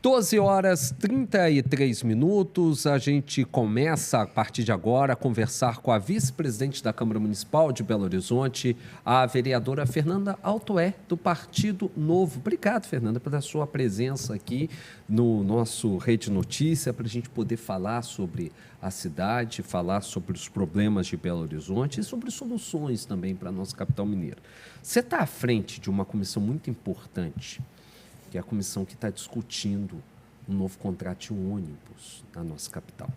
12h33. A gente começa, a partir de agora, a conversar com a vice-presidente da Câmara Municipal de Belo Horizonte, a vereadora Fernanda Altoé, do Partido Novo. Obrigado, Fernanda, pela sua presença aqui no nosso Rede Notícia, para a gente poder falar sobre a cidade, falar sobre os problemas de Belo Horizonte e sobre soluções também para a nossa capital mineira. Você está à frente de uma comissão muito importante, que é a comissão que está discutindo um novo contrato de ônibus na nossa capital.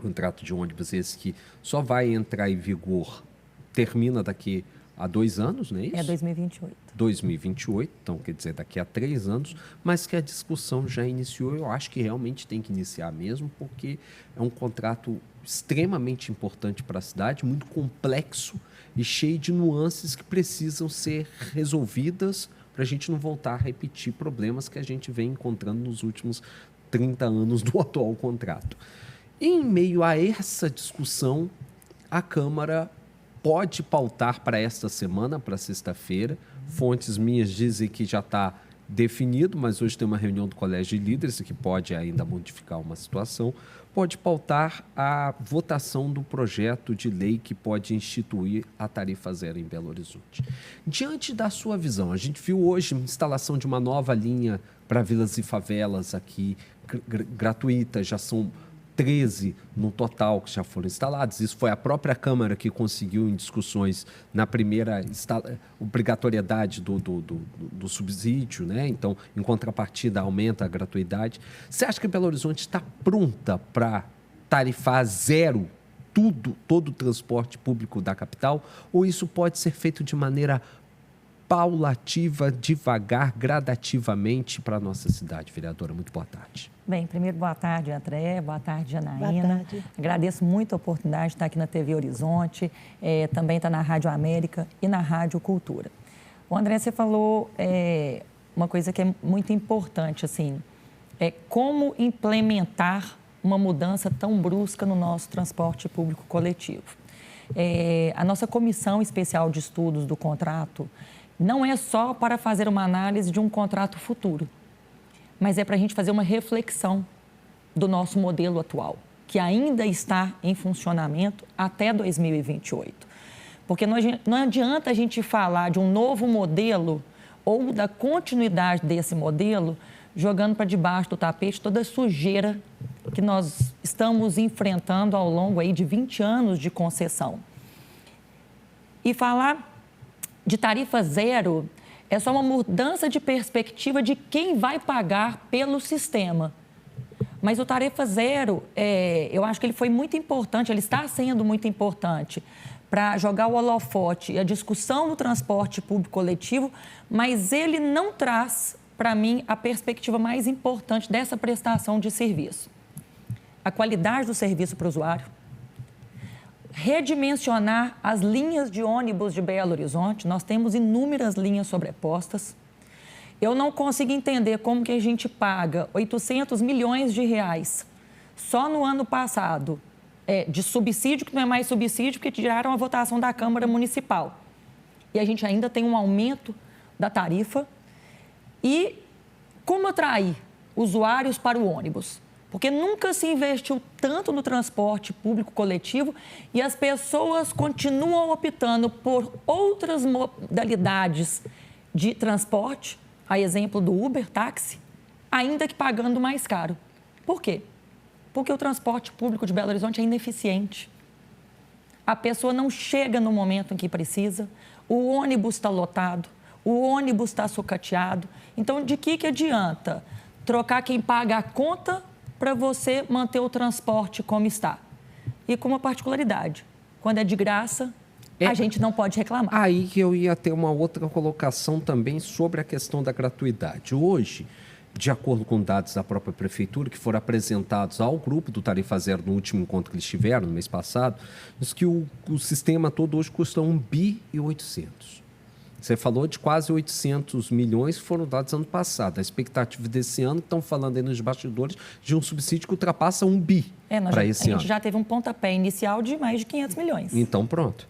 Contrato de ônibus esse que só vai entrar em vigor, termina daqui a 2 anos, não é isso? É 2028. 2028, então quer dizer daqui a 3 anos, mas que a discussão já iniciou. Eu acho que realmente tem que iniciar mesmo, porque é um contrato extremamente importante para a cidade, muito complexo e cheio de nuances que precisam ser resolvidas para a gente não voltar a repetir problemas que a gente vem encontrando nos últimos 30 anos do atual contrato. Em meio a essa discussão, a Câmara pode pautar para esta semana, para sexta-feira. Fontes minhas dizem que já está definido, mas hoje tem uma reunião do Colégio de Líderes que pode ainda modificar uma situação. Pode pautar a votação do projeto de lei que pode instituir a tarifa zero em Belo Horizonte. Diante da sua visão, a gente viu hoje a instalação de uma nova linha para vilas e favelas aqui, gratuita, já são 13 no total que já foram instalados. Isso foi a própria Câmara que conseguiu em discussões na primeira obrigatoriedade do subsídio, né? Então, em contrapartida, aumenta a gratuidade. Você acha que Belo Horizonte está pronta para tarifar zero todo o transporte público da capital? Ou isso pode ser feito de maneira paulativa, devagar, gradativamente para a nossa cidade? Vereadora, muito boa tarde. Bem, primeiro, boa tarde, André, boa tarde, Janaína. Boa tarde. Agradeço muito a oportunidade de estar aqui na TV Horizonte, também está na Rádio América e na Rádio Cultura. O André, você falou uma coisa que é muito importante, assim, como implementar uma mudança tão brusca no nosso transporte público coletivo. A nossa Comissão Especial de Estudos do Contrato não é só para fazer uma análise de um contrato futuro, mas é para a gente fazer uma reflexão do nosso modelo atual, que ainda está em funcionamento até 2028. Porque não adianta a gente falar de um novo modelo ou da continuidade desse modelo jogando para debaixo do tapete toda a sujeira que nós estamos enfrentando ao longo aí de 20 anos de concessão. E falar de tarifa zero é só uma mudança de perspectiva de quem vai pagar pelo sistema. Mas o tarifa zero, eu acho que ele foi muito importante, ele está sendo muito importante para jogar o holofote e a discussão do transporte público coletivo, mas ele não traz, para mim, a perspectiva mais importante dessa prestação de serviço. A qualidade do serviço para o usuário, redimensionar as linhas de ônibus de Belo Horizonte. Nós temos inúmeras linhas sobrepostas. Eu não consigo entender como que a gente paga 800 milhões de reais só no ano passado de subsídio, que não é mais subsídio, porque tiraram a votação da Câmara Municipal. E a gente ainda tem um aumento da tarifa. E como atrair usuários para o ônibus? Porque nunca se investiu tanto no transporte público coletivo e as pessoas continuam optando por outras modalidades de transporte, a exemplo do Uber, táxi, ainda que pagando mais caro. Por quê? Porque o transporte público de Belo Horizonte é ineficiente. A pessoa não chega no momento em que precisa, o ônibus está lotado, o ônibus está sucateado. Então, de que adianta trocar quem paga a conta para você manter o transporte como está? E com uma particularidade, quando é de graça, a gente não pode reclamar. Aí que eu ia ter uma outra colocação também sobre a questão da gratuidade. Hoje, de acordo com dados da própria Prefeitura, que foram apresentados ao grupo do Tarifa Zero no último encontro que eles tiveram, no mês passado, diz que o sistema todo hoje custa 1,8 bi. Você falou de quase 800 milhões que foram dados ano passado. A expectativa desse ano, estão falando aí nos bastidores, de um subsídio que ultrapassa 1 bi para esse ano. A gente já teve um pontapé inicial de mais de 500 milhões. Então, pronto.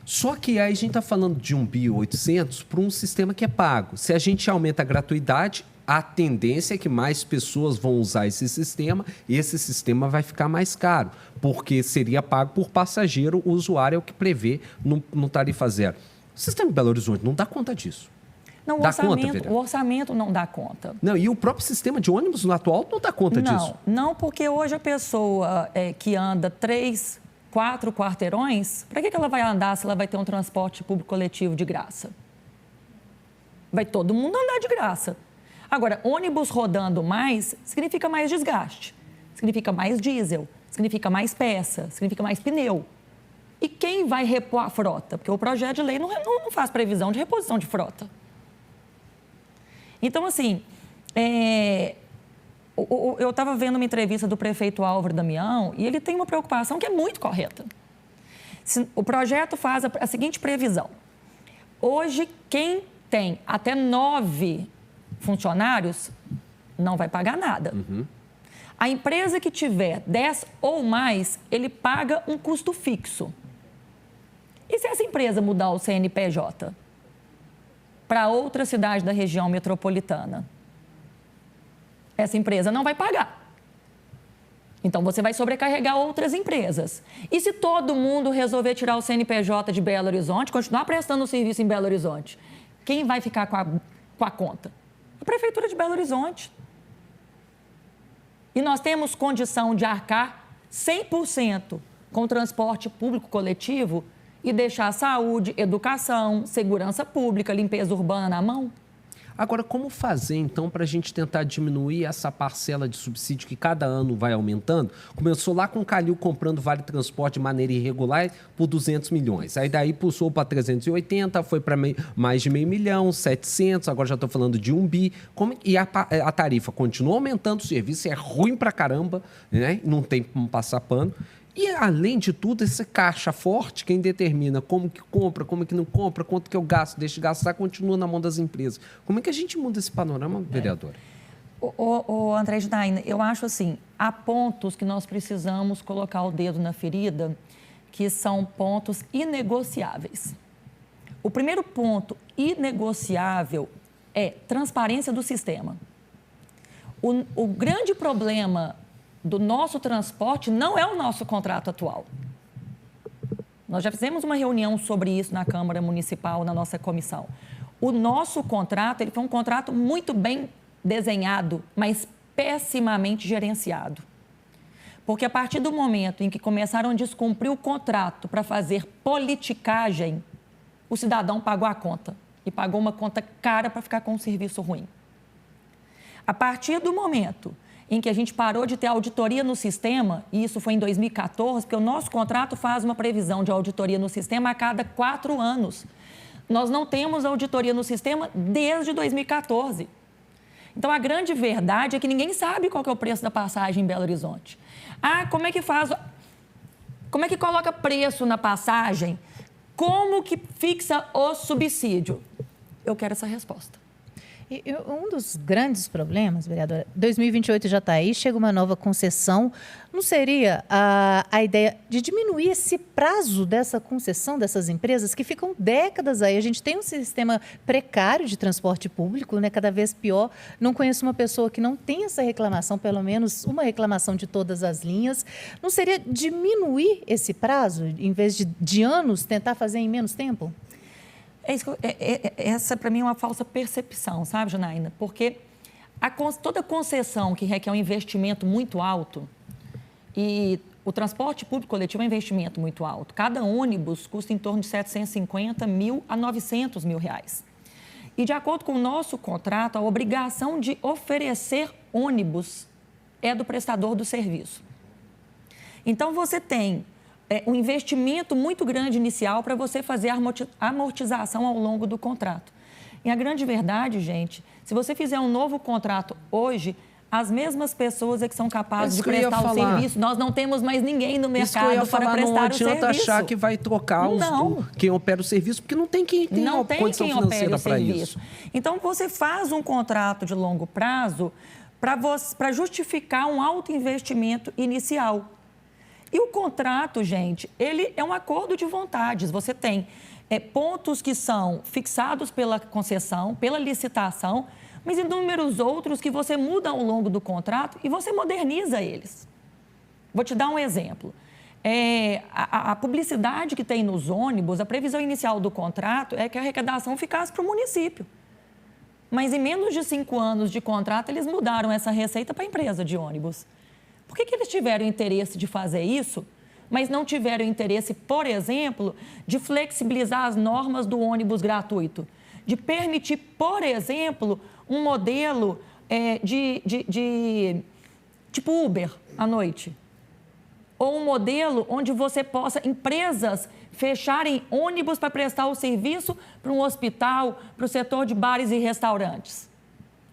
Só que aí a gente está falando de 1,8 bi para um sistema que é pago. Se a gente aumenta a gratuidade, a tendência é que mais pessoas vão usar esse sistema e esse sistema vai ficar mais caro, porque seria pago por passageiro, o usuário é o que prevê no tarifa zero. O sistema de Belo Horizonte não dá conta disso. Não, o orçamento não dá conta. Não, e o próprio sistema de ônibus no atual não dá conta disso. Não, porque hoje a pessoa que anda 3, 4 quarteirões, para que ela vai andar se ela vai ter um transporte público coletivo de graça? Vai todo mundo andar de graça. Agora, ônibus rodando mais significa mais desgaste, significa mais diesel, significa mais peça, significa mais pneu. E quem vai repor a frota? Porque o projeto de lei não faz previsão de reposição de frota. Então, assim, eu estava vendo uma entrevista do prefeito Álvaro Damião e ele tem uma preocupação que é muito correta. O projeto faz a seguinte previsão. Hoje, quem tem até 9 funcionários não vai pagar nada. Uhum. A empresa que tiver 10 ou mais, ele paga um custo fixo. E se essa empresa mudar o CNPJ para outra cidade da região metropolitana? Essa empresa não vai pagar. Então, você vai sobrecarregar outras empresas. E se todo mundo resolver tirar o CNPJ de Belo Horizonte, continuar prestando o serviço em Belo Horizonte, quem vai ficar com a conta? A Prefeitura de Belo Horizonte. E nós temos condição de arcar 100% com o transporte público coletivo e deixar saúde, educação, segurança pública, limpeza urbana na mão? Agora, como fazer, então, para a gente tentar diminuir essa parcela de subsídio que cada ano vai aumentando? Começou lá com o Calil comprando vale transporte de maneira irregular por 200 milhões. Aí daí pulsou para 380, foi para mais de $500 milhão, 700, agora já estou falando de 1 bi. E a tarifa continua aumentando, o serviço é ruim para caramba, né? Não tem como passar pano. E, além de tudo, esse caixa forte, quem determina como que compra, como que não compra, quanto que eu gasto, deixo de gastar, continua na mão das empresas. Como é que a gente muda esse panorama, vereadora? André Ginaina, eu acho assim, há pontos que nós precisamos colocar o dedo na ferida, que são pontos inegociáveis. O primeiro ponto inegociável é transparência do sistema. O grande problema do nosso transporte não é o nosso contrato atual. Nós já fizemos uma reunião sobre isso na Câmara Municipal, na nossa comissão. O nosso contrato, ele foi um contrato muito bem desenhado, mas pessimamente gerenciado. Porque a partir do momento em que começaram a descumprir o contrato para fazer politicagem, o cidadão pagou a conta. E pagou uma conta cara para ficar com um serviço ruim. A partir do momento em que a gente parou de ter auditoria no sistema, e isso foi em 2014, porque o nosso contrato faz uma previsão de auditoria no sistema a cada 4 anos. Nós não temos auditoria no sistema desde 2014. Então, a grande verdade é que ninguém sabe qual que é o preço da passagem em Belo Horizonte. Como é que faz? Como é que coloca preço na passagem? Como que fixa o subsídio? Eu quero essa resposta. E um dos grandes problemas, vereadora, 2028 já está aí, chega uma nova concessão. Não seria a ideia de diminuir esse prazo dessa concessão dessas empresas que ficam décadas aí? A gente tem um sistema precário de transporte público, né, cada vez pior. Não conheço uma pessoa que não tem essa reclamação, pelo menos uma reclamação de todas as linhas. Não seria diminuir esse prazo, em vez de anos, tentar fazer em menos tempo? Essa, para mim, é uma falsa percepção, sabe, Janaína? Porque toda concessão que requer um investimento muito alto, e o transporte público coletivo é um investimento muito alto. Cada ônibus custa em torno de 750 mil a 900 mil reais. E, de acordo com o nosso contrato, a obrigação de oferecer ônibus é do prestador do serviço. Então, você tem um investimento muito grande inicial para você fazer a amortização ao longo do contrato. E a grande verdade, gente, se você fizer um novo contrato hoje, as mesmas pessoas é que são capazes de prestar o serviço. Nós não temos mais ninguém no mercado para prestar o serviço. Não adianta achar que vai trocar quem opera o serviço, porque não tem quem tenha condição financeira para isso. Então, você faz um contrato de longo prazo para justificar um alto investimento inicial. E o contrato, gente, ele é um acordo de vontades. Você tem pontos que são fixados pela concessão, pela licitação, mas inúmeros outros que você muda ao longo do contrato e você moderniza eles. Vou te dar um exemplo. A publicidade que tem nos ônibus, a previsão inicial do contrato é que a arrecadação ficasse para o município. Mas em menos de 5 anos de contrato, eles mudaram essa receita para a empresa de ônibus. Por que eles tiveram interesse de fazer isso, mas não tiveram interesse, por exemplo, de flexibilizar as normas do ônibus gratuito? De permitir, por exemplo, um modelo tipo Uber à noite? Ou um modelo onde você possa, empresas, fecharem ônibus para prestar o serviço para um hospital, para o setor de bares e restaurantes.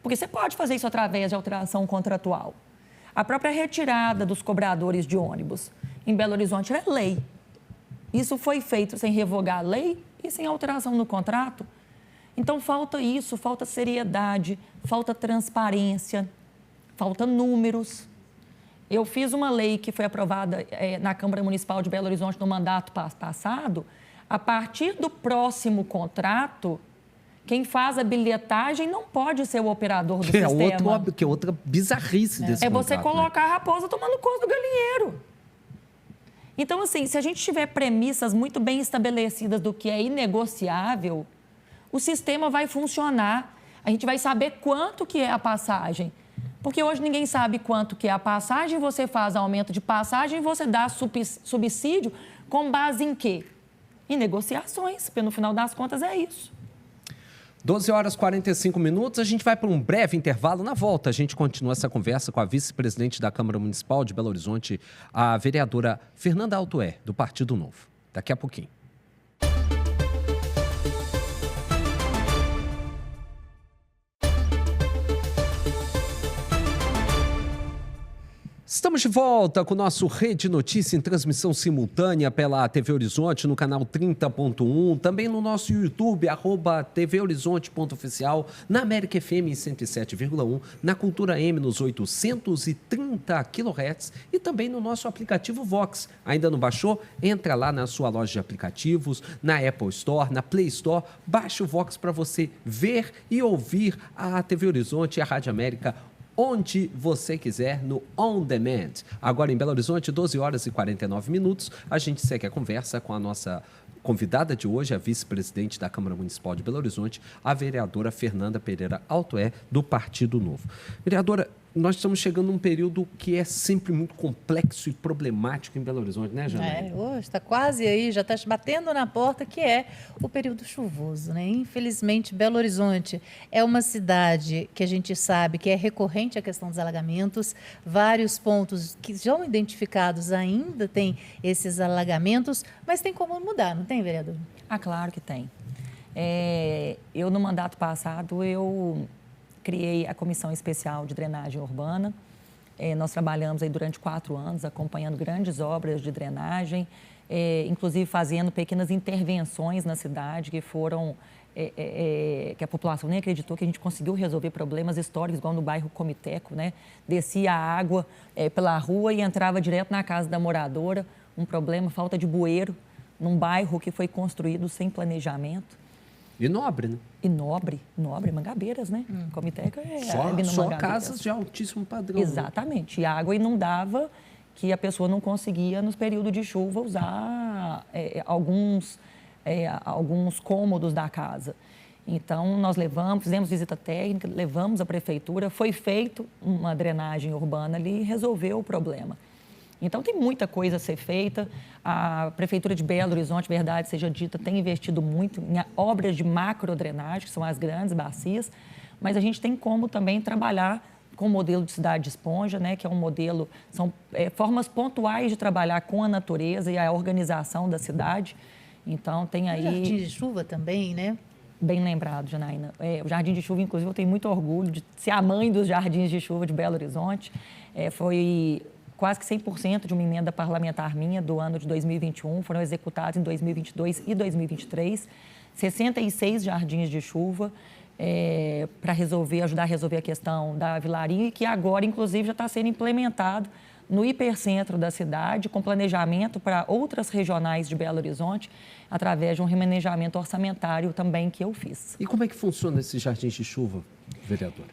Porque você pode fazer isso através de alteração contratual. A própria retirada dos cobradores de ônibus em Belo Horizonte é lei. Isso foi feito sem revogar a lei e sem alteração no contrato. Então, falta isso, falta seriedade, falta transparência, falta números. Eu fiz uma lei que foi aprovada na Câmara Municipal de Belo Horizonte no mandato passado. A partir do próximo contrato, quem faz a bilhetagem não pode ser o operador do sistema. Que é outra bizarrice desse contrato. É você colocar a raposa tomando conta do galinheiro. Então, assim, se a gente tiver premissas muito bem estabelecidas do que é inegociável, o sistema vai funcionar. A gente vai saber quanto que é a passagem. Porque hoje ninguém sabe quanto que é a passagem, você faz aumento de passagem e você dá subsídio com base em quê? Em negociações, porque no final das contas é isso. 12h45, a gente vai para um breve intervalo. Na volta, a gente continua essa conversa com a vice-presidente da Câmara Municipal de Belo Horizonte, a vereadora Fernanda Altoé, do Partido Novo. Daqui a pouquinho. Estamos de volta com o nosso Rede Notícia em transmissão simultânea pela TV Horizonte no canal 30.1, também no nosso YouTube, @tvhorizonte.oficial, na América FM 107,1, na Cultura M nos 830 kHz e também no nosso aplicativo Vox. Ainda não baixou? Entra lá na sua loja de aplicativos, na Apple Store, na Play Store, baixa o Vox para você ver e ouvir a TV Horizonte e a Rádio América onde você quiser, no On Demand. Agora em Belo Horizonte, 12h49, a gente segue a conversa com a nossa convidada de hoje, a vice-presidente da Câmara Municipal de Belo Horizonte, a vereadora Fernanda Pereira Altoé, do Partido Novo. Vereadora, nós estamos chegando num período que é sempre muito complexo e problemático em Belo Horizonte, né, Janaína? Hoje está quase aí, já está batendo na porta, que é o período chuvoso, né? Infelizmente, Belo Horizonte é uma cidade que a gente sabe que é recorrente a questão dos alagamentos. Vários pontos que já identificados ainda tem esses alagamentos, mas tem como mudar, não tem, vereador? Ah, claro que tem. Eu, no mandato passado, eu criei a Comissão Especial de Drenagem Urbana. Nós trabalhamos aí durante 4 anos, acompanhando grandes obras de drenagem, inclusive fazendo pequenas intervenções na cidade que foram, que a população nem acreditou que a gente conseguiu resolver problemas históricos, igual no bairro Comiteco, né? Descia a água pela rua e entrava direto na casa da moradora, um problema, falta de bueiro, num bairro que foi construído sem planejamento. E nobre, né? E nobre, Mangabeiras, né? Comiteca só casas de altíssimo padrão. Exatamente. Né? E a água inundava, que a pessoa não conseguia, nos períodos de chuva, usar alguns cômodos da casa. Então, nós fizemos visita técnica, levamos à prefeitura, foi feito uma drenagem urbana ali e resolveu o problema. Então, tem muita coisa a ser feita. A Prefeitura de Belo Horizonte, verdade seja dita, tem investido muito em obras de macrodrenagem, que são as grandes bacias, mas a gente tem como também trabalhar com o modelo de cidade de esponja, né, que é um modelo, são formas pontuais de trabalhar com a natureza e a organização da cidade. Então, tem aí... O jardim de chuva também, né? Bem lembrado, Janaína. O Jardim de Chuva, inclusive, eu tenho muito orgulho de ser a mãe dos Jardins de Chuva de Belo Horizonte. Foi quase que 100% de uma emenda parlamentar minha do ano de 2021, foram executados em 2022 e 2023, 66 jardins de chuva para ajudar a resolver a questão da vilarinha, e que agora, inclusive, já está sendo implementado no hipercentro da cidade, com planejamento para outras regionais de Belo Horizonte, através de um remanejamento orçamentário também que eu fiz. E como é que funciona esses jardins de chuva, vereadora?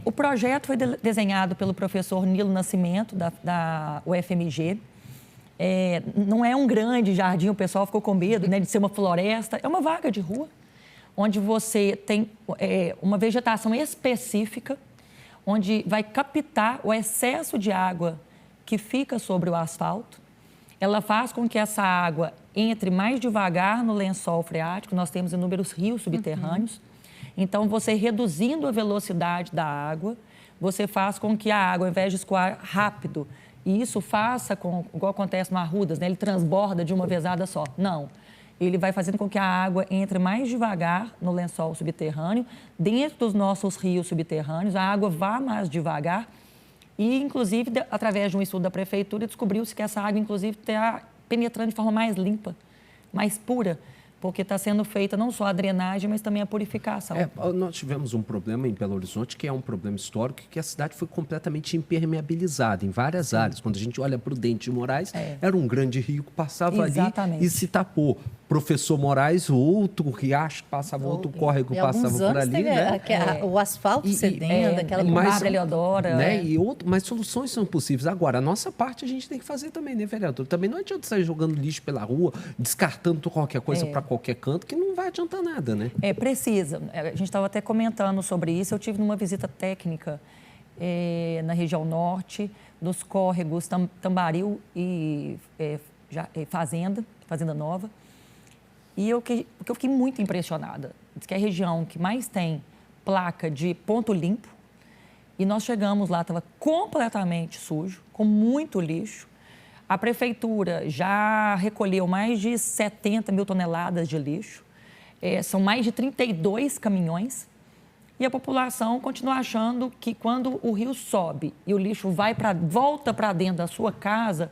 O projeto foi desenhado pelo professor Nilo Nascimento, da UFMG. Não é um grande jardim, o pessoal ficou com medo, né, de ser uma floresta. É uma vaga de rua, onde você tem uma vegetação específica, onde vai captar o excesso de água que fica sobre o asfalto. Ela faz com que essa água entre mais devagar no lençol freático. Nós temos inúmeros rios subterrâneos. Então, você reduzindo a velocidade da água, você faz com que a água, ao invés de escoar rápido, e isso faça, igual acontece no Arrudas, né? Ele transborda de uma vezada só. Não. Ele vai fazendo com que a água entre mais devagar no lençol subterrâneo, dentro dos nossos rios subterrâneos, a água vá mais devagar. E, inclusive, através de um estudo da prefeitura, descobriu-se que essa água, inclusive, está penetrando de forma mais limpa, mais pura, porque está sendo feita não só a drenagem, mas também a purificação. Nós tivemos um problema em Belo Horizonte, que é um problema histórico, que a cidade foi completamente impermeabilizada em várias áreas. Quando a gente olha para o Dente de Moraes, era um grande rio que passava ali e se tapou. Professor Moraes, outro riacho que passava, outro córrego que passava por ali. O asfalto cedendo, aquela Barra Eleodora. Né? Mas soluções são possíveis. Agora, a nossa parte a gente tem que fazer também, né, vereador? Também não adianta sair jogando lixo pela rua, descartando qualquer coisa para qualquer canto, que não vai adiantar nada, né? Precisa. A gente estava até comentando sobre isso. Eu tive numa visita técnica na região norte, nos córregos Tambaril e Fazenda Nova. E o que eu fiquei muito impressionada, diz que é a região que mais tem placa de ponto limpo, e nós chegamos lá, estava completamente sujo, com muito lixo. A prefeitura já recolheu mais de 70 mil toneladas de lixo, são mais de 32 caminhões, e a população continua achando que quando o rio sobe e o lixo volta para dentro da sua casa,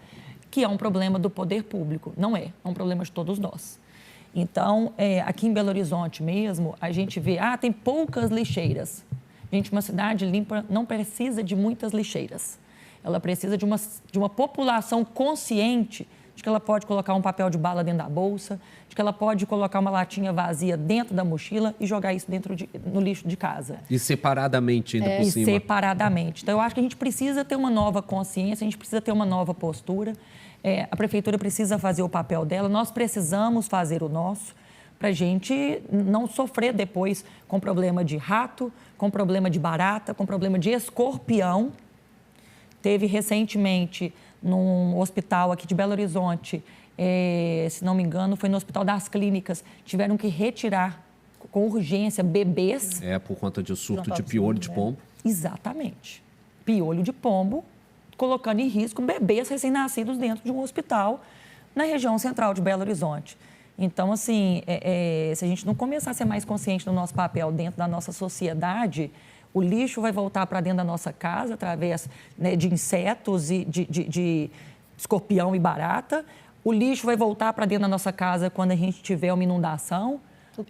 que é um problema do poder público. Não é um problema de todos nós. Então, aqui em Belo Horizonte mesmo, a gente vê, tem poucas lixeiras. Gente, uma cidade limpa não precisa de muitas lixeiras. Ela precisa de uma população consciente de que ela pode colocar um papel de bala dentro da bolsa, de que ela pode colocar uma latinha vazia dentro da mochila e jogar isso no lixo de casa. E separadamente ainda por cima. E separadamente. Então, eu acho que a gente precisa ter uma nova consciência, a gente precisa ter uma nova postura. A prefeitura precisa fazer o papel dela, nós precisamos fazer o nosso para a gente não sofrer depois com problema de rato, com problema de barata, com problema de escorpião. Teve recentemente num hospital aqui de Belo Horizonte, se não me engano, foi no Hospital das Clínicas, tiveram que retirar com urgência bebês. Por conta de surto de piolho de pombo. Exatamente. Piolho de pombo, colocando em risco bebês recém-nascidos dentro de um hospital na região central de Belo Horizonte. Então, assim, se a gente não começar a ser mais consciente do nosso papel dentro da nossa sociedade, o lixo vai voltar para dentro da nossa casa através, né, de insetos e de escorpião e barata. O lixo vai voltar para dentro da nossa casa quando a gente tiver uma inundação.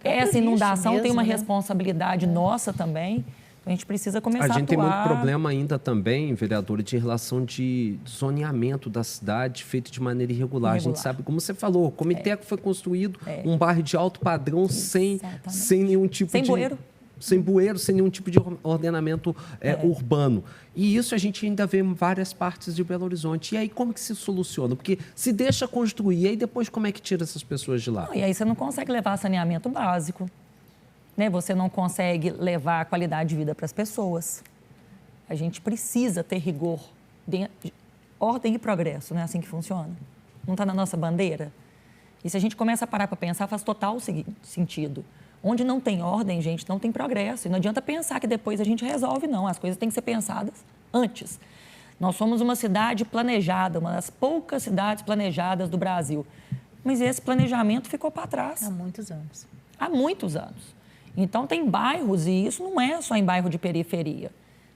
Essa inundação mesmo, tem uma responsabilidade nossa também. A gente precisa começar a atuar. A gente tem muito problema ainda também, vereadora, de relação de zoneamento da cidade feito de maneira irregular. A gente sabe, como você falou, o Comiteco foi construído um bairro de alto padrão sem nenhum tipo sem bueiro. Sem bueiro, sem nenhum tipo de ordenamento urbano. E isso a gente ainda vê em várias partes de Belo Horizonte. E aí como que se soluciona? Porque se deixa construir, e aí depois como é que tira essas pessoas de lá? E aí você não consegue levar saneamento básico. Né? Você não consegue levar a qualidade de vida para as pessoas. A gente precisa ter rigor, ordem e progresso, não é assim que funciona? Não está na nossa bandeira? E se a gente começa a parar para pensar, faz total sentido. Onde não tem ordem, gente, não tem progresso. E não adianta pensar que depois a gente resolve, não. As coisas têm que ser pensadas antes. Nós somos uma cidade planejada, uma das poucas cidades planejadas do Brasil. Mas esse planejamento ficou para trás. Há muitos anos. Há muitos anos. Então, tem bairros, e isso não é só em bairro de periferia.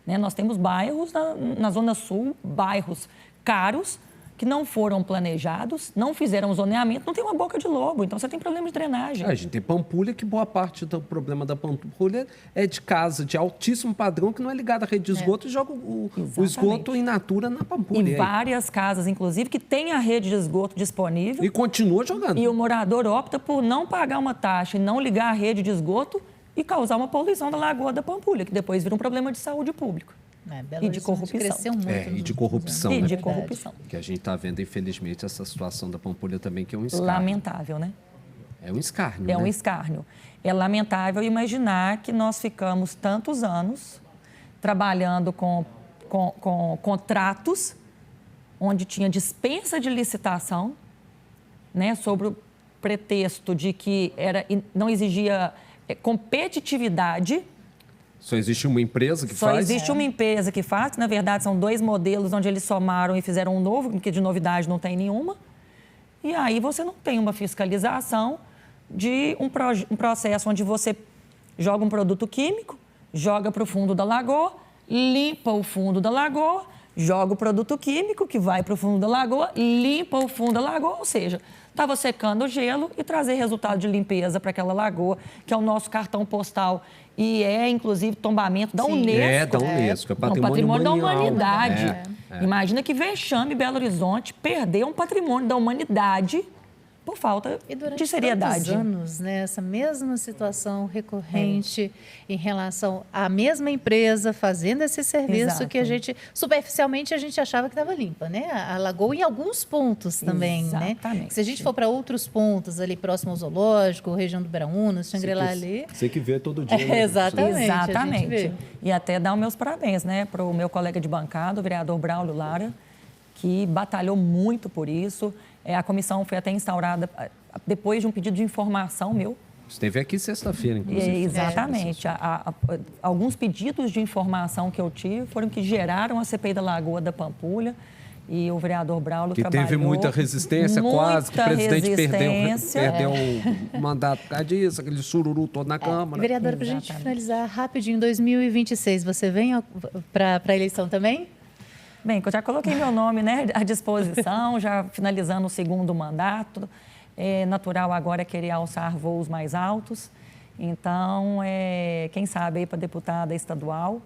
Né? Nós temos bairros na Zona Sul, bairros caros, que não foram planejados, não fizeram zoneamento, não tem uma boca de lobo, então você tem problema de drenagem. A gente tem Pampulha, que boa parte do problema da Pampulha é de casa de altíssimo padrão, que não é ligada à rede de esgoto e joga o esgoto in natura na Pampulha. E várias casas, inclusive, que têm a rede de esgoto disponível. E continua jogando. E o morador opta por não pagar uma taxa e não ligar a rede de esgoto e causar uma poluição da Lagoa da Pampulha, que depois vira um problema de saúde pública. Belo E de corrupção. Cresceu muito E de corrupção. E né? de corrupção. Que a gente está vendo, infelizmente, essa situação da Pampulha também, que é um escárnio. Lamentável, né? É um escárnio, É um né? escárnio. É lamentável imaginar que nós ficamos tantos anos trabalhando com contratos onde tinha dispensa de licitação, né, sobre o pretexto de que não exigia competitividade. Só existe uma empresa que faz? Só existe uma empresa que faz, que na verdade são 2 modelos onde eles somaram e fizeram um novo, porque de novidade não tem nenhuma. E aí você não tem uma fiscalização de um processo onde você joga um produto químico, joga para o fundo da lagoa, limpa o fundo da lagoa, joga o produto químico que vai para o fundo da lagoa, limpa o fundo da lagoa, ou seja, estava secando o gelo e trazer resultado de limpeza para aquela lagoa, que é o nosso cartão postal e é, inclusive, tombamento da Unesco. É, da Unesco, é patrimônio da mundial. humanidade. Imagina que vexame Belo Horizonte perder um patrimônio da humanidade por falta de seriedade. Tantos anos, né, essa mesma situação recorrente em relação à mesma empresa fazendo esse serviço que a gente, superficialmente, a gente achava que estava limpa, né? A lagoa em alguns pontos também, né? Se a gente for para outros pontos ali próximo ao zoológico, região do Beraúna, Xangri-Lá ali... Você que vê todo dia. Né? Exatamente. E até dar os meus parabéns, né, para o meu colega de bancada, o vereador Braulio Lara, que batalhou muito por isso. A comissão foi até instaurada depois de um pedido de informação meu. Esteve aqui sexta-feira, inclusive. Exatamente. Alguns pedidos de informação que eu tive foram que geraram a CPI da Lagoa da Pampulha. E o vereador Braulio trabalhou... Que teve muita resistência, quase que o presidente perdeu o mandato por causa disso, aquele sururu todo na Câmara. Vereadora, para a gente finalizar rapidinho, em 2026, você vem para a eleição também? Bem, eu já coloquei meu nome, né, à disposição, já finalizando o 2º mandato. É natural agora querer alçar voos mais altos. Então, quem sabe aí para deputada estadual,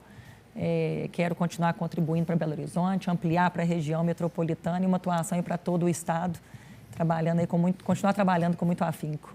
quero continuar contribuindo para Belo Horizonte, ampliar para a região metropolitana e uma atuação para todo o estado, continuar trabalhando com muito afinco.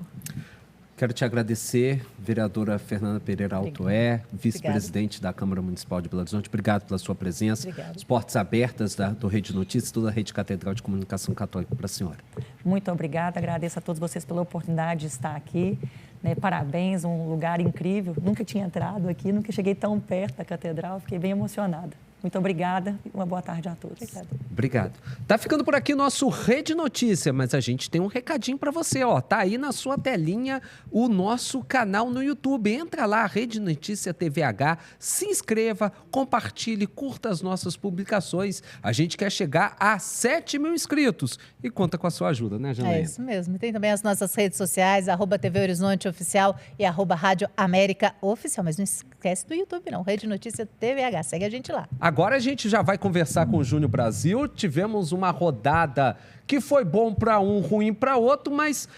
Quero te agradecer, vereadora Fernanda Pereira Altoé, vice-presidente da Câmara Municipal de Belo Horizonte. Obrigado pela sua presença. Obrigada. As portas abertas do Rede Notícias, toda a Rede Catedral de Comunicação Católica para a senhora. Muito obrigada, agradeço a todos vocês pela oportunidade de estar aqui. Né? Parabéns, um lugar incrível. Nunca tinha entrado aqui, nunca cheguei tão perto da Catedral, fiquei bem emocionada. Muito obrigada e uma boa tarde a todos. Obrigado. Tá ficando por aqui nosso Rede Notícia, mas a gente tem um recadinho para você, ó. Tá aí na sua telinha o nosso canal no YouTube. Entra lá, Rede Notícia TVH, se inscreva, compartilhe, curta as nossas publicações. A gente quer chegar a 7.000 inscritos e conta com a sua ajuda, né, Janaína? É isso mesmo. Tem também as nossas redes sociais, @TV Horizonte Oficial e @Rádio América Oficial. Mas não esquece do YouTube, não. Rede Notícia TVH. Segue a gente lá. Agora a gente já vai conversar com o Júnior Brasil. Tivemos uma rodada que foi bom para um, ruim para outro, mas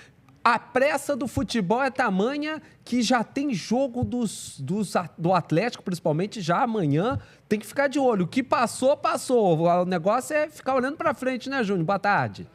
a pressa do futebol é tamanha que já tem jogo do Atlético, principalmente já amanhã. Tem que ficar de olho. O que passou, passou. O negócio é ficar olhando para frente, né, Júnior? Boa tarde.